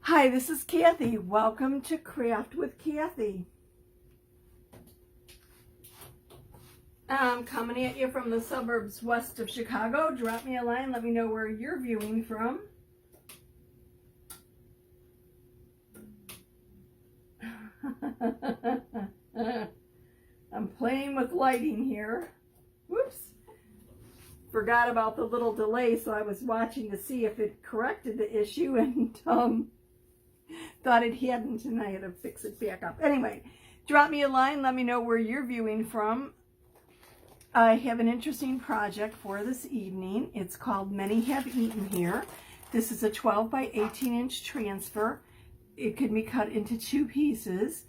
Hi, this is Kathy. Welcome to Craft with Kathy. I'm coming at you from the suburbs west of Chicago. Drop me a line. Let me know where you're viewing from. I'm playing with lighting here. Whoops. Forgot about the little delay, so I was watching to see if it corrected the issue and thought it hadn't, and I had to fix it back up. Anyway, drop me a line. Let me know where you're viewing from. I have an interesting project for this evening. It's called Many Have Eaten Here. This is a 12 by 18 inch transfer. It can be cut into two pieces.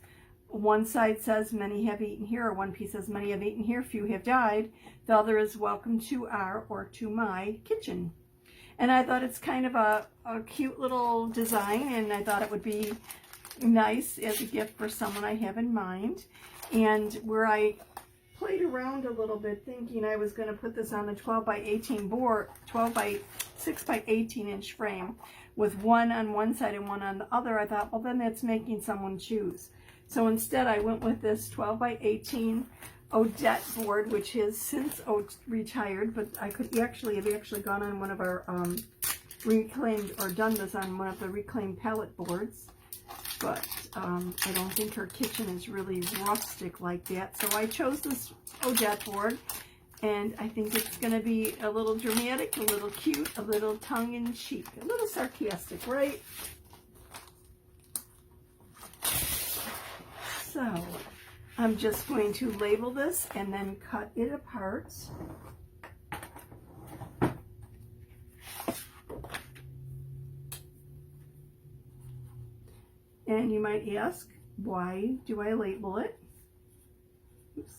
One side says Many Have Eaten Here, or one piece says Many Have Eaten Here, Few Have Died. The other is Welcome to Our, or to My Kitchen. And I thought it's kind of a cute little design, and I thought it would be nice as a gift for someone I have in mind. And where I played around a little bit thinking I was going to put this on the 12 by 18 board, 12 by 6 by 18 inch frame with one on one side and one on the other, I thought, well, then that's making someone choose. So instead I went with this 12 by 18 Odette board, which has since retired, but I could actually have gone on one of our reclaimed, or done this on one of the reclaimed pallet boards, but I don't think her kitchen is really rustic like that. So I chose this Odette board, and I think it's going to be a little dramatic, a little cute, a little tongue-in-cheek, a little sarcastic, right? So I'm just going to label this and then cut it apart. And you might ask, why do I label it? Oops.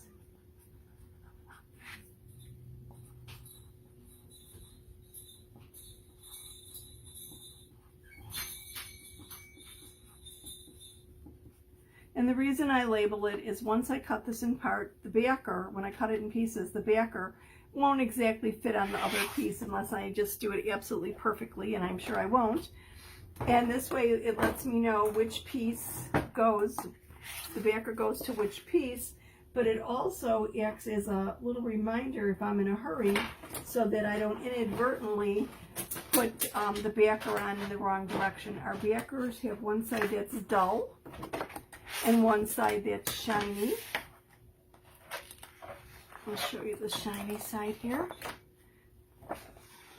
And the reason I label it is once I cut this in part, the backer, when I cut it in pieces, the backer won't exactly fit on the other piece unless I just do it absolutely perfectly, and I'm sure I won't. And this way it lets me know which piece goes, the backer goes to which piece, but it also acts as a little reminder if I'm in a hurry so that I don't inadvertently put the backer on in the wrong direction. Our backers have one side that's dull and one side that's shiny. I'll show you the shiny side here.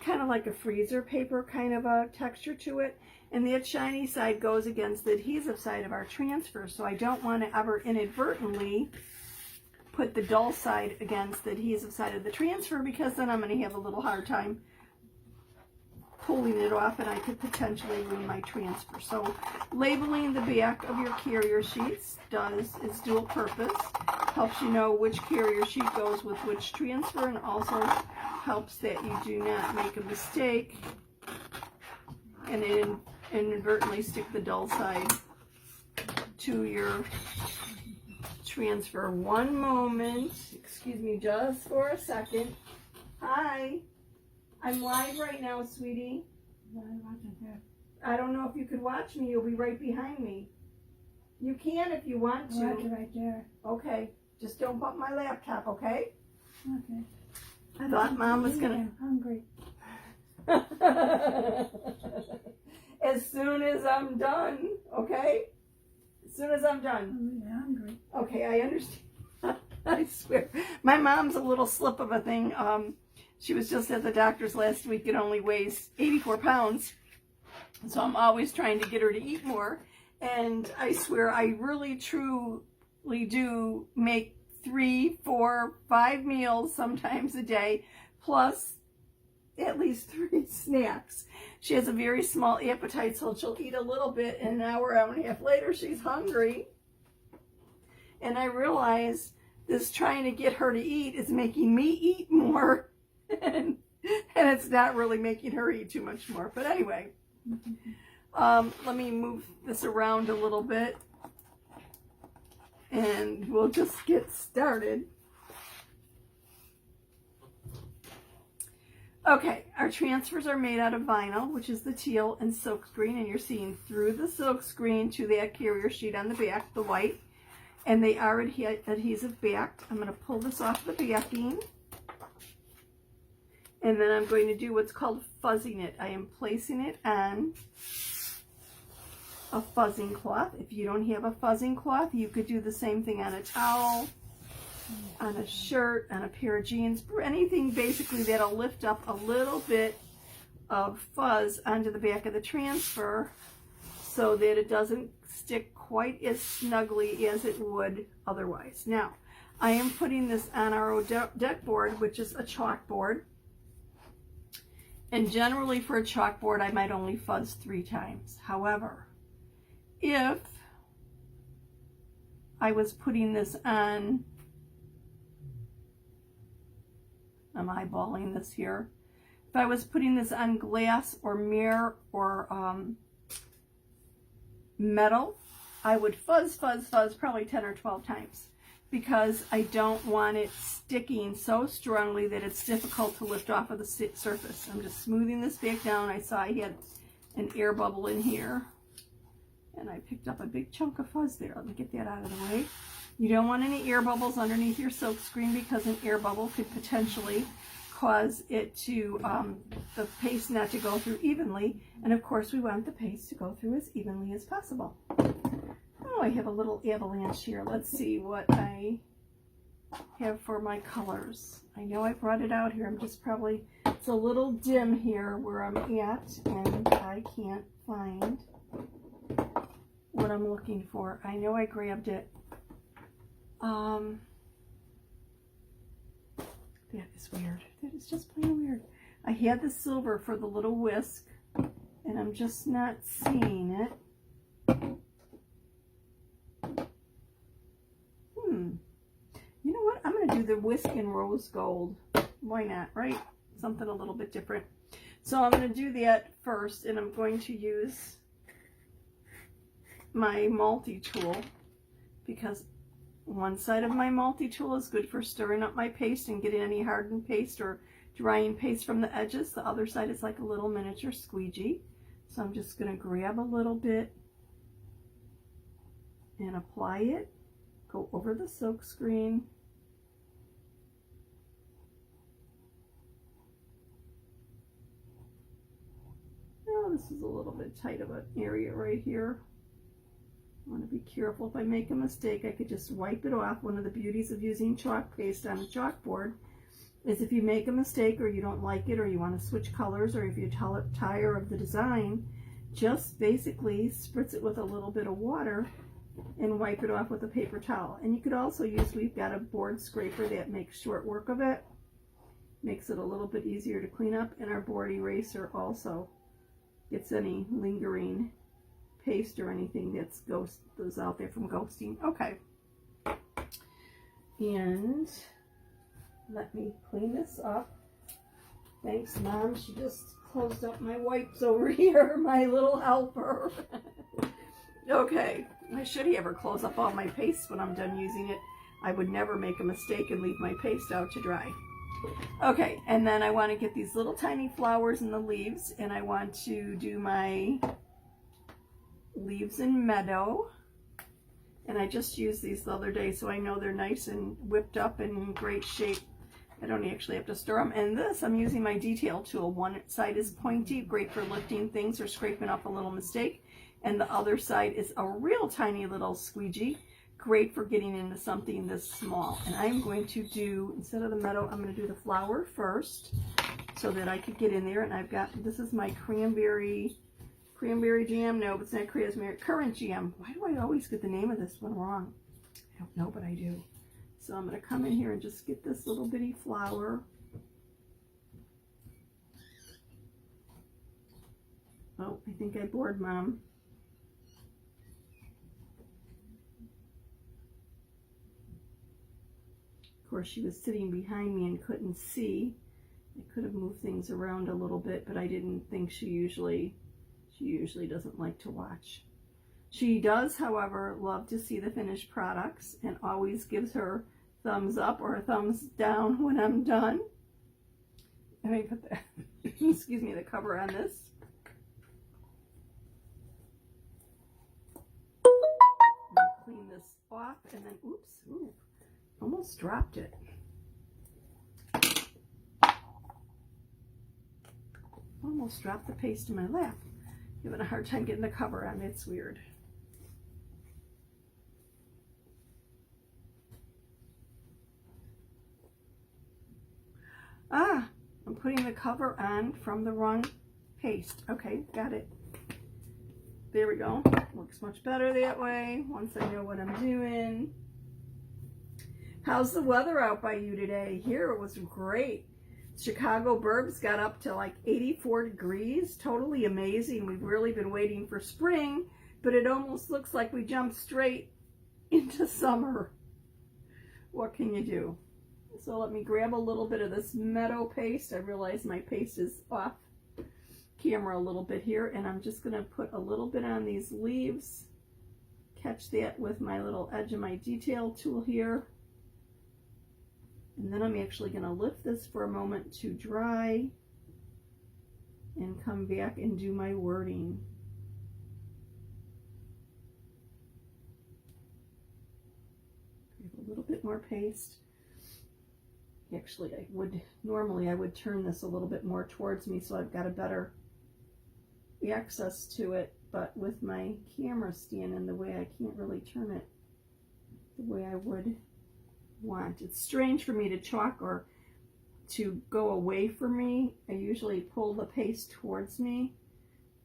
Kind of like a freezer paper kind of a texture to it. And that shiny side goes against the adhesive side of our transfer, so I don't want to ever inadvertently put the dull side against the adhesive side of the transfer, because then I'm going to have a little hard time pulling it off and I could potentially ruin my transfer. So labeling the back of your carrier sheets is dual purpose. Helps you know which carrier sheet goes with which transfer, and also helps that you do not make a mistake and inadvertently stick the dull side to your transfer. One moment, excuse me just for a second. Hi, I'm live right now, sweetie. I don't know if you could watch me. You'll be right behind me. You can if you want to. Watch it right there. Okay, just don't bump my laptop, okay? Okay. I thought Mom was gonna. I'm hungry. As soon as I'm done, okay? As soon as I'm done. I'm hungry. Okay, I understand. I swear. My mom's a little slip of a thing. She was just at the doctor's last week. It only weighs 84 pounds. So I'm always trying to get her to eat more. And I swear, I really, truly do make 3, 4, 5 meals sometimes a day, plus at least 3 snacks. She has a very small appetite, so she'll eat a little bit, and an hour and a half later, she's hungry. And I realize this trying to get her to eat is making me eat more, and it's not really making her eat too much more. But anyway, let me move this around a little bit, and we'll just get started. Okay, our transfers are made out of vinyl, which is the teal and silk screen, and you're seeing through the silk screen to that carrier sheet on the back, the white, and they are adhesive backed. I'm going to pull this off the backing, and then I'm going to do what's called fuzzing it. I am placing it on a fuzzing cloth. If you don't have a fuzzing cloth, you could do the same thing on a towel, on a shirt, on a pair of jeans, anything basically that'll lift up a little bit of fuzz onto the back of the transfer so that it doesn't stick quite as snugly as it would otherwise. Now, I am putting this on our deck board, which is a chalkboard. And generally for a chalkboard, I might only fuzz 3 times. However, if I was putting this on, I'm eyeballing this here. If I was putting this on glass or mirror or metal, I would fuzz probably 10 or 12 times because I don't want it sticking so strongly that it's difficult to lift off of the surface. I'm just smoothing this back down. I saw I had an air bubble in here and I picked up a big chunk of fuzz there. Let me get that out of the way. You don't want any air bubbles underneath your silk screen because an air bubble could potentially cause it to, the paste not to go through evenly. And of course we want the paste to go through as evenly as possible. Oh, I have a little avalanche here. Let's see what I have for my colors. I know I brought it out here. I'm just probably, it's a little dim here where I'm at and I can't find what I'm looking for. I know I grabbed it. That is weird. That is just plain weird. I had the silver for the little whisk, and I'm just not seeing it. You know what? I'm going to do the whisk in rose gold. Why not, right? Something a little bit different. So I'm going to do that first, and I'm going to use my multi-tool because one side of my multi-tool is good for stirring up my paste and getting any hardened paste or drying paste from the edges. The other side is like a little miniature squeegee. So I'm just going to grab a little bit and apply it. Go over the silk screen. Oh, this is a little bit tight of an area right here. I want to be careful. If I make a mistake, I could just wipe it off. One of the beauties of using chalk paste on a chalkboard is if you make a mistake or you don't like it or you want to switch colors or if you tire of the design, just basically spritz it with a little bit of water and wipe it off with a paper towel. And you could also use, we've got a board scraper that makes short work of it. Makes it a little bit easier to clean up, and our board eraser also gets any lingering paste or anything that's out there from ghosting. Okay. And let me clean this up. Thanks, Mom. She just closed up my wipes over here, my little helper. Okay. I should have her close up all my paste when I'm done using it. I would never make a mistake and leave my paste out to dry. Okay, and then I want to get these little tiny flowers in the leaves, and I want to do my leaves in meadow, and I just used these the other day so I know they're nice and whipped up and in great shape. I don't actually have to stir them. And this, I'm using my detail tool. One side is pointy, great for lifting things or scraping up a little mistake, and the other side is a real tiny little squeegee, great for getting into something this small. And I'm going to do, instead of the meadow, I'm going to do the flower first so that I could get in there. And I've got, this is my cranberry jam. No, it's not cranberry, currant jam. Why do I always get the name of this one wrong? I don't know, but I do. So I'm going to come in here and just get this little bitty flower. Oh, I think I bored Mom. Of course, she was sitting behind me and couldn't see. I could have moved things around a little bit, but I didn't think she usually doesn't like to watch. She does, however, love to see the finished products and always gives her thumbs up or a thumbs down when I'm done. let me put the, excuse me, the cover on this. Clean this off and then, oops, ooh, almost dropped it. Almost dropped the paste in my lap. Having a hard time getting the cover on. It's weird. Ah, I'm putting the cover on from the wrong paste. Okay, got it. There we go. Looks much better that way once I know what I'm doing. How's the weather out by you today? Here it was great. Chicago burbs got up to like 84 degrees. Totally amazing. We've really been waiting for spring, but it almost looks like we jumped straight into summer. What can you do? So let me grab a little bit of this meadow paste. I realize my paste is off camera a little bit here, and I'm just going to put a little bit on these leaves. Catch that with my little edge of my detail tool here. And then I'm actually going to lift this for a moment to dry and come back and do my wording. A little bit more paste. Actually, normally I would turn this a little bit more towards me so I've got a better access to it, but with my camera stand in the way, I can't really turn it the way I would want. It's strange for me to chalk or to go away from me. I usually pull the paste towards me,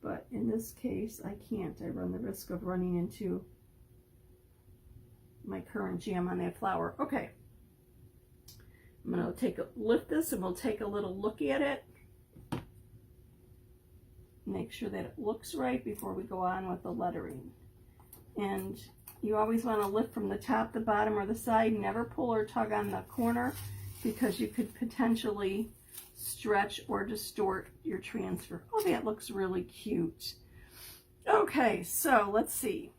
but in this case I can't. I run the risk of running into my current jam on that flower. Okay, I'm going to lift this and we'll take a little look at it. Make sure that it looks right before we go on with the lettering. And you always want to lift from the top, the bottom, or the side. Never pull or tug on the corner because you could potentially stretch or distort your transfer. Oh, that looks really cute. Okay, so let's see.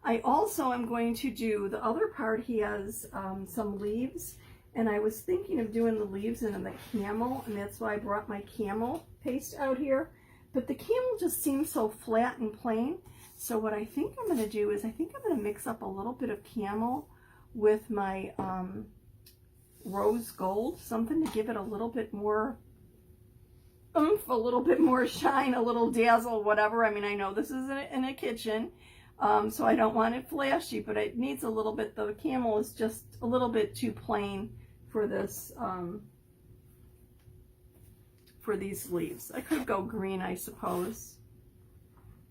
I also am going to do the other part. He has some leaves, and I was thinking of doing the leaves in the camel, and that's why I brought my camel paste out here. But the camel just seems so flat and plain. So what I think I'm going to do is I think I'm going to mix up a little bit of camel with my rose gold, something to give it a little bit more oomph, a little bit more shine, a little dazzle, whatever. I mean, I know this is in a kitchen, so I don't want it flashy, but it needs a little bit. The camel is just a little bit too plain for this, for these leaves. I could go green, I suppose.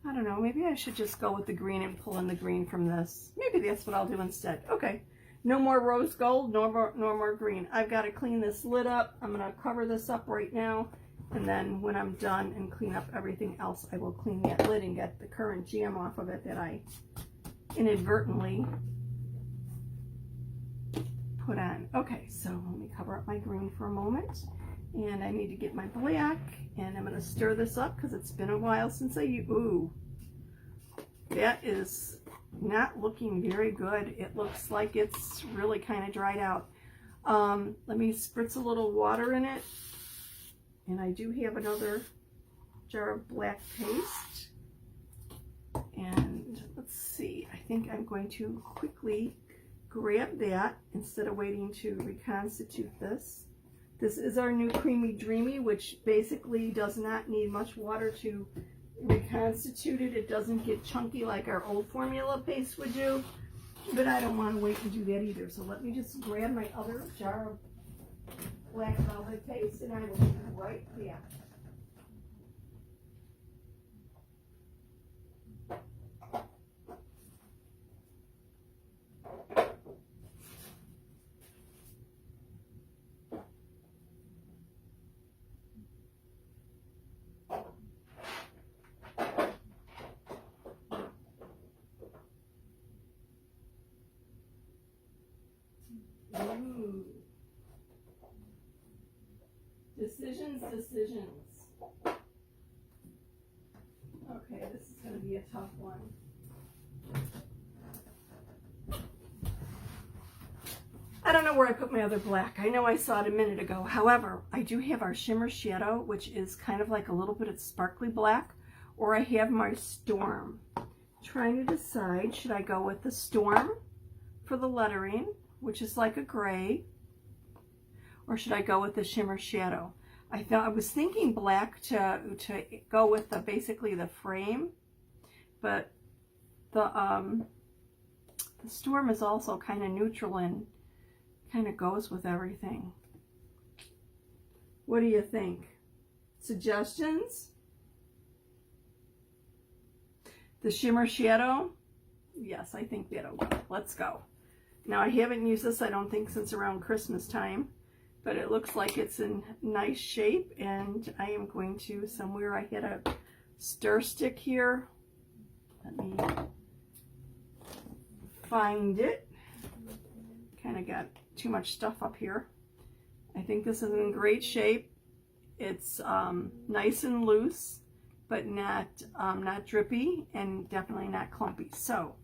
I don't know, maybe I should just go with the green and pull in the green from this. Maybe that's what I'll do instead. Okay, no more rose gold, no more green. I've got to clean this lid up. I'm going to cover this up right now, and then when I'm done and clean up everything else, I will clean that lid and get the current jam off of it that I inadvertently put on. Okay, so let me cover up my green for a moment. And I need to get my black, and I'm going to stir this up because it's been a while since ooh, that is not looking very good. It looks like it's really kind of dried out. Let me spritz a little water in it, and I do have another jar of black paste. And let's see, I think I'm going to quickly grab that instead of waiting to reconstitute this. This is our new Creamy Dreamy, which basically does not need much water to reconstitute it. It doesn't get chunky like our old formula paste would do, but I don't want to wait and do that either. So let me just grab my other jar of black velvet paste, and I will be right back. Ooh. Decisions. Okay, this is going to be a tough one. I don't know where I put my other black. I know I saw it a minute ago. However, I do have our shimmer shadow, which is kind of like a little bit of sparkly black, or I have my storm. Trying to decide, should I go with the storm for the lettering, which is like a gray, or should I go with the shimmer shadow? I was thinking black to go with basically the frame, but the storm is also kind of neutral and kind of goes with everything. What do you think? Suggestions? The shimmer shadow? Yes, I think that'll go. Let's go. Now, I haven't used this, I don't think, since around Christmas time, but it looks like it's in nice shape, and I am going to, somewhere I had a stir stick here. Let me find it. Kind of got too much stuff up here. I think this is in great shape. It's nice and loose, but not drippy, and definitely not clumpy. So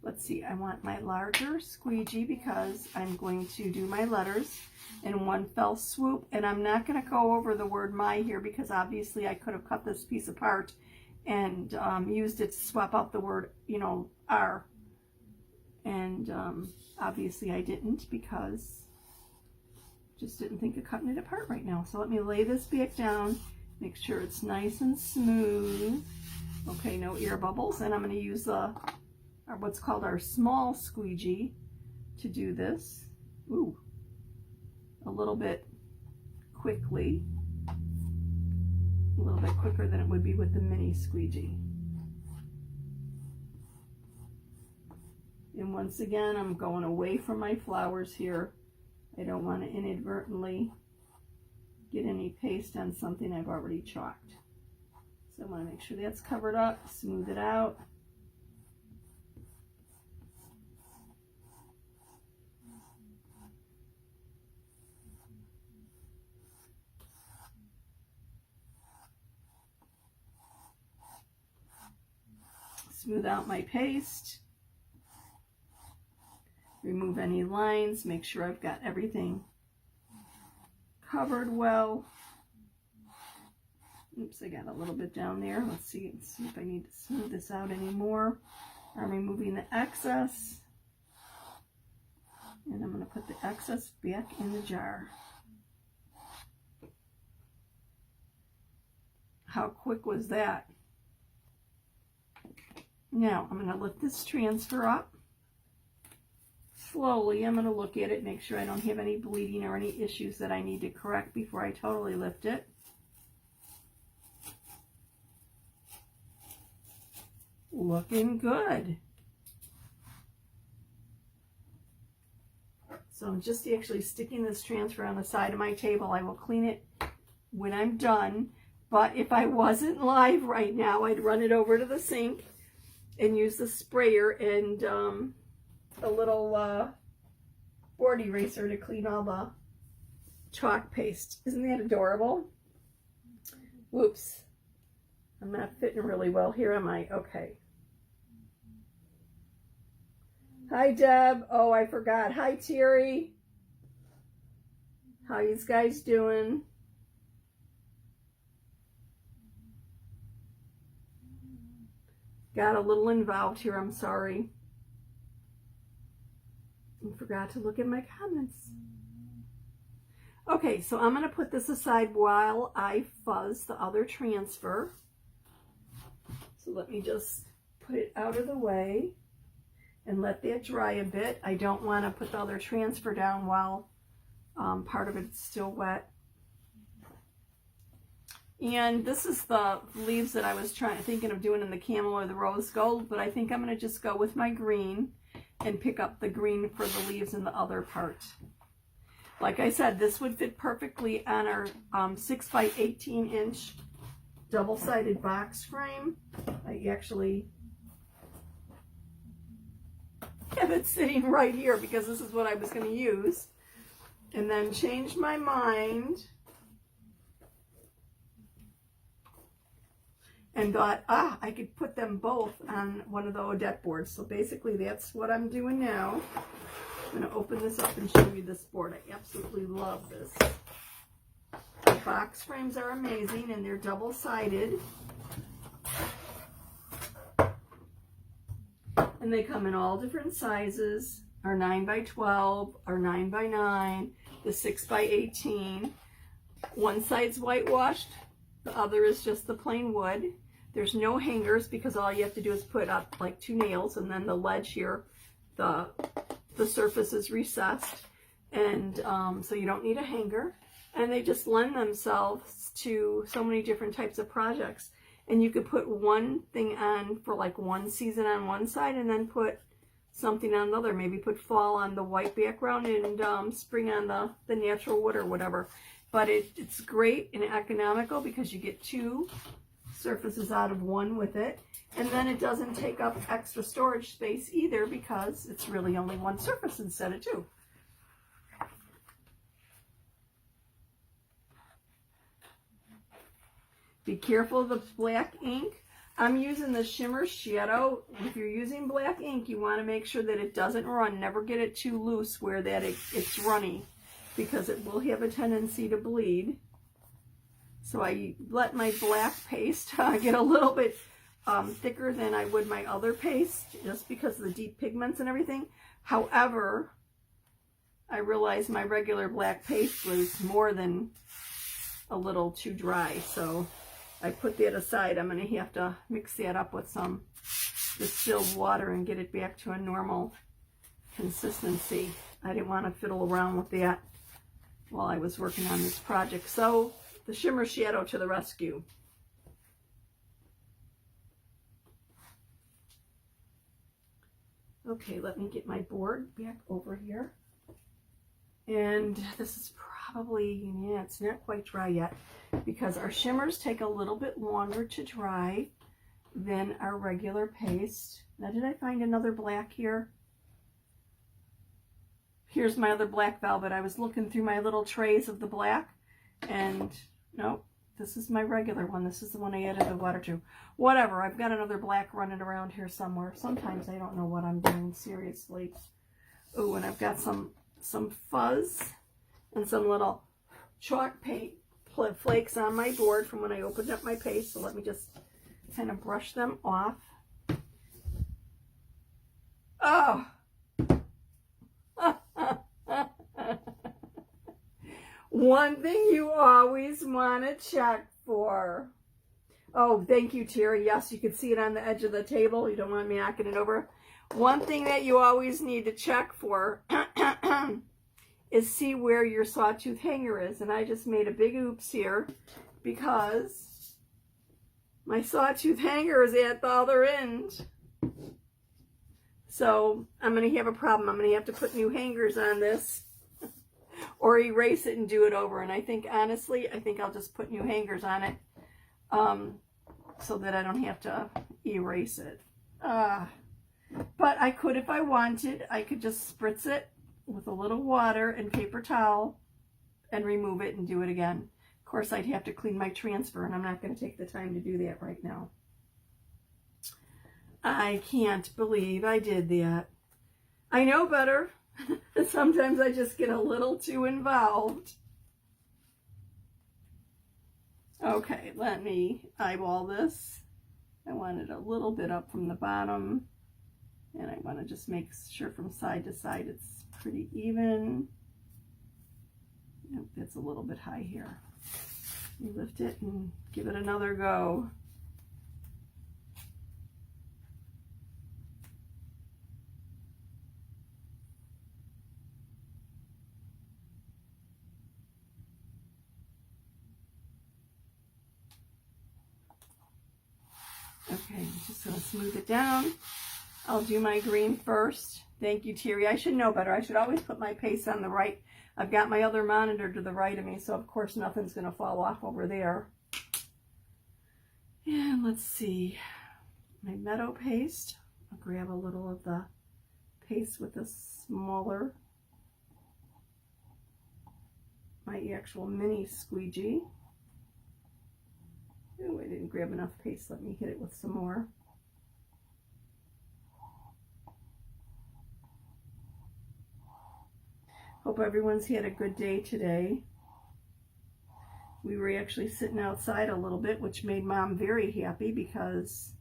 let's see, I want my larger squeegee because I'm going to do my letters in one fell swoop, and I'm not going to go over the word my here because obviously I could have cut this piece apart and used it to swap out the word, you know, R. And obviously I didn't because just didn't think of cutting it apart right now. So let me lay this back down, make sure it's nice and smooth. Okay, no air bubbles, and I'm going to use what's called our small squeegee to do this. Ooh, a little bit quickly, a little bit quicker than it would be with the mini squeegee. And once again, I'm going away from my flowers here. I don't want to inadvertently get any paste on something I've already chalked. So I want to make sure that's covered up, smooth it out. Smooth out my paste. Remove any lines, make sure I've got everything covered well. Oops, I got a little bit down there. Let's see if I need to smooth this out anymore. I'm removing the excess. And I'm going to put the excess back in the jar. How quick was that? Now, I'm going to lift this transfer up. Slowly, I'm going to look at it, make sure I don't have any bleeding or any issues that I need to correct before I totally lift it. Looking good. So I'm just actually sticking this transfer on the side of my table. I will clean it when I'm done, but if I wasn't live right now, I'd run it over to the sink and use the sprayer and a little board eraser to clean all the chalk paste. Isn't that adorable? Whoops. I'm not fitting really well here, am I? Okay. Hi, Deb. Oh, I forgot. Hi, Terry. How you guys doing? Got a little involved here. I'm sorry. I forgot to look at my comments. Okay, so I'm going to put this aside while I fuzz the other transfer. So let me just put it out of the way and let that dry a bit. I don't want to put the other transfer down while part of it's still wet. And this is the leaves that I was thinking of doing in the camel or the rose gold, but I think I'm going to just go with my green and pick up the green for the leaves in the other part. Like I said, this would fit perfectly on our 6 by 18 inch double-sided box frame. I actually have it sitting right here because this is what I was going to use, and then changed my mind and thought, I could put them both on one of the Odette boards. So basically that's what I'm doing now. I'm going to open this up and show you this board. I absolutely love this. The box frames are amazing, and they're double-sided. And they come in all different sizes. Our 9x12, our 9x9, the 6x18. One side's whitewashed, the other is just the plain wood. There's no hangers because all you have to do is put up like 2 nails, and then the ledge here, the surface is recessed, and so you don't need a hanger. And they just lend themselves to so many different types of projects. And you could put one thing on for like one season on one side, and then put something on the other. Maybe put fall on the white background and spring on the natural wood or whatever. But it's great and economical because you get 2 surfaces out of one with it. And then it doesn't take up extra storage space either because it's really only 1 surface instead of 2. Be careful of the black ink. I'm using the Shimmer Shadow. If you're using black ink, you want to make sure that it doesn't run. Never get it too loose where that it's runny, because it will have a tendency to bleed. So I let my black paste get a little bit thicker than I would my other paste, just because of the deep pigments and everything. However, I realized my regular black paste was more than a little too dry, so I put that aside. I'm going to have to mix that up with some distilled water and get it back to a normal consistency. I didn't want to fiddle around with that while I was working on this project. So the Shimmer Shadow to the rescue. Okay, let me get my board back over here. And this is probably, yeah, it's not quite dry yet, because our shimmers take a little bit longer to dry than our regular paste. Now, did I find another black here? Here's my other black velvet. I was looking through my little trays of the black, and nope, this is my regular one. This is the one I added the water to. Whatever, I've got another black running around here somewhere. Sometimes I don't know what I'm doing, seriously. Oh, and I've got some fuzz and some little chalk paint flakes on my board from when I opened up my paste. So let me just kind of brush them off. Oh! One thing you always want to check for. Oh, thank you, Terry. Yes, you can see it on the edge of the table. You don't want me knocking it over. One thing that you always need to check for is see where your sawtooth hanger is. And I just made a big oops here because my sawtooth hanger is at the other end. So I'm going to have a problem. I'm going to have to put new hangers on this or erase it and do it over. And I think, honestly, I'll just put new hangers on it so that I don't have to erase it. But I could, if I wanted, I could just spritz it with a little water and paper towel and remove it and do it again. Of course, I'd have to clean my transfer, and I'm not going to take the time to do that right now. I can't believe I did that. I know better. Sometimes I just get a little too involved. Okay, let me eyeball this. I want it a little bit up from the bottom. And I want to just make sure from side to side it's pretty even. Yep, it's a little bit high here. You lift it and give it another go. Okay, I'm just going to smooth it down. I'll do my green first. Thank you, Terry. I should know better. I should always put my paste on the right. I've got my other monitor to the right of me, so of course nothing's going to fall off over there. And let's see. My meadow paste. I'll grab a little of the paste with a smaller, my actual mini squeegee. Oh, I didn't grab enough paste. Let me hit it with some more. Hope everyone's had a good day today. We were actually sitting outside a little bit, which made Mom very happy because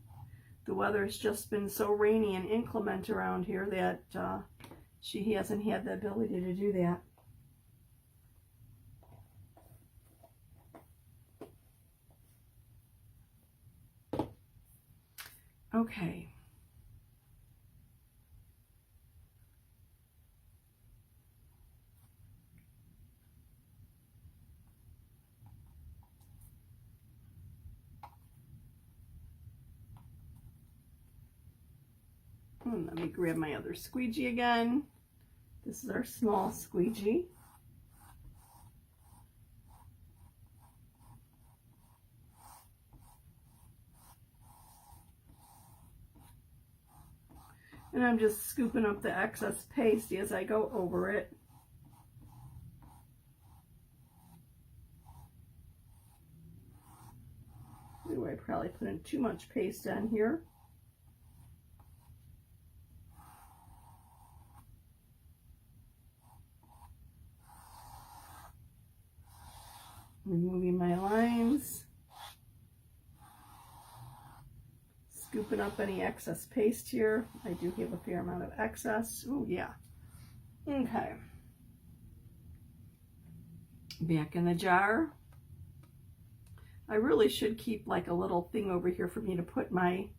the weather has just been so rainy and inclement around here that she hasn't had the ability to do that. Okay. And let me grab my other squeegee again. This is our small squeegee. And I'm just scooping up the excess paste as I go over it. Ooh, I probably put in too much paste on here. Removing my lines. Scooping up any excess paste here. I do have a fair amount of excess. Oh yeah. Okay. Back in the jar. I really should keep like a little thing over here for me to put my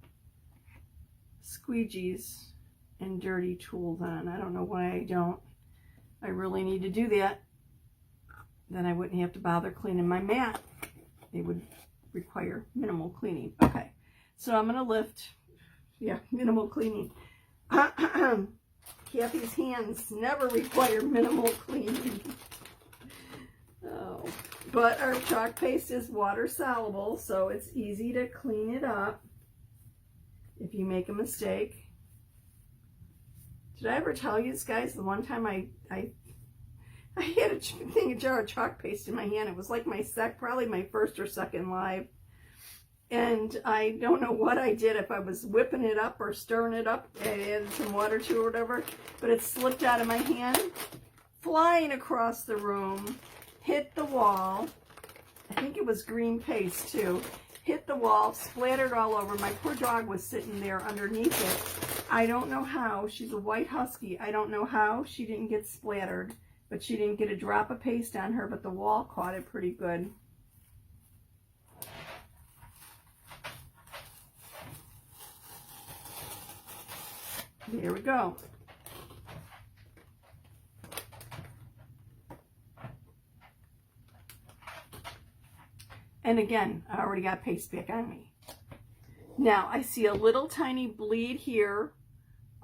squeegees and dirty tools on. I don't know why I don't. I really need to do that. Then I wouldn't have to bother cleaning my mat. They would require minimal cleaning. Okay. So I'm going to lift, minimal cleaning. Kathy's hands never require minimal cleaning. Oh. But our chalk paste is water soluble, so it's easy to clean it up if you make a mistake. Did I ever tell you guys the one time I had a jar of chalk paste in my hand? It was like probably my first or second live. And I don't know what I did, if I was whipping it up or stirring it up, and added some water to it or whatever, but it slipped out of my hand, flying across the room, hit the wall. I think it was green paste too. Hit the wall, splattered all over. My poor dog was sitting there underneath it. I don't know how. She's a white husky. I don't know how she didn't get splattered, but she didn't get a drop of paste on her, but the wall caught it pretty good. There we go. And again, I already got paste back on me. Now, I see a little tiny bleed here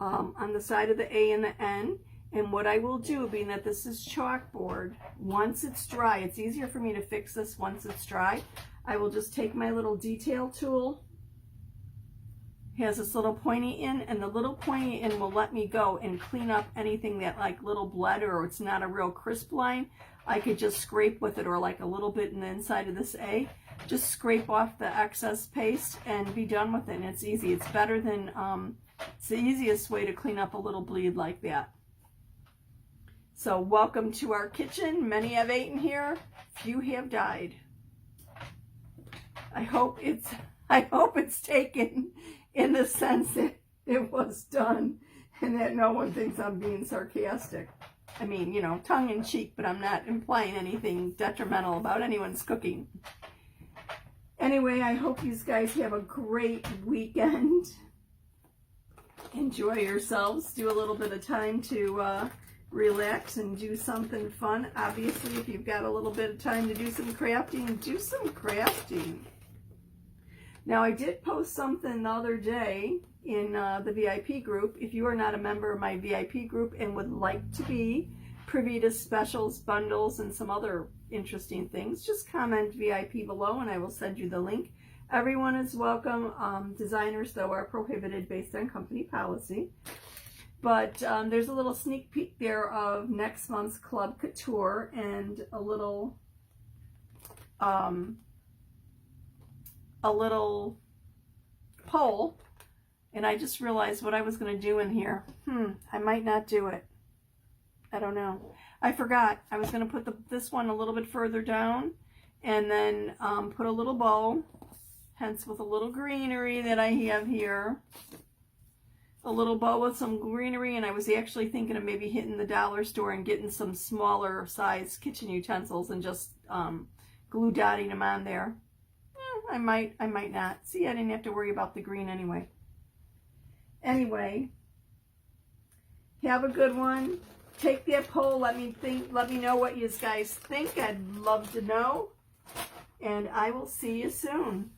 on the side of the A and the N. And what I will do, being that this is chalkboard, once it's dry, it's easier for me to fix this once it's dry. I will just take my little detail tool. Has this little pointy end, and the little pointy end will let me go and clean up anything that like little bled or it's not a real crisp line. I could just scrape with it, or like a little bit in the inside of this A. Just scrape off the excess paste and be done with it. And it's easy. It's better than, it's the easiest way to clean up a little bleed like that. So welcome to our kitchen. Many have eaten here. Few have died. I hope it's taken in the sense that it was done and that no one thinks I'm being sarcastic. I mean, you know, tongue in cheek, but I'm not implying anything detrimental about anyone's cooking. Anyway, I hope you guys have a great weekend. Enjoy yourselves. Do a little bit of time to relax and do something fun. Obviously, if you've got a little bit of time to do some crafting, do some crafting. Now, I did post something the other day in the VIP group. If you are not a member of my VIP group and would like to be privy to specials, bundles, and some other interesting things, just comment VIP below and I will send you the link. Everyone is welcome. Designers, though, are prohibited based on company policy. But there's a little sneak peek there of next month's Club Couture and a little poll, and I just realized what I was going to do in here. I might not do it. I don't know. I forgot. I was going to put this one a little bit further down and then put a little bow, hence with a little greenery that I have here. A little bow with some greenery, and I was actually thinking of maybe hitting the dollar store and getting some smaller size kitchen utensils and just glue dotting them on there. I might not. See, I didn't have to worry about the green anyway. Anyway, have a good one. Take that poll. Let me know what you guys think. I'd love to know. And I will see you soon.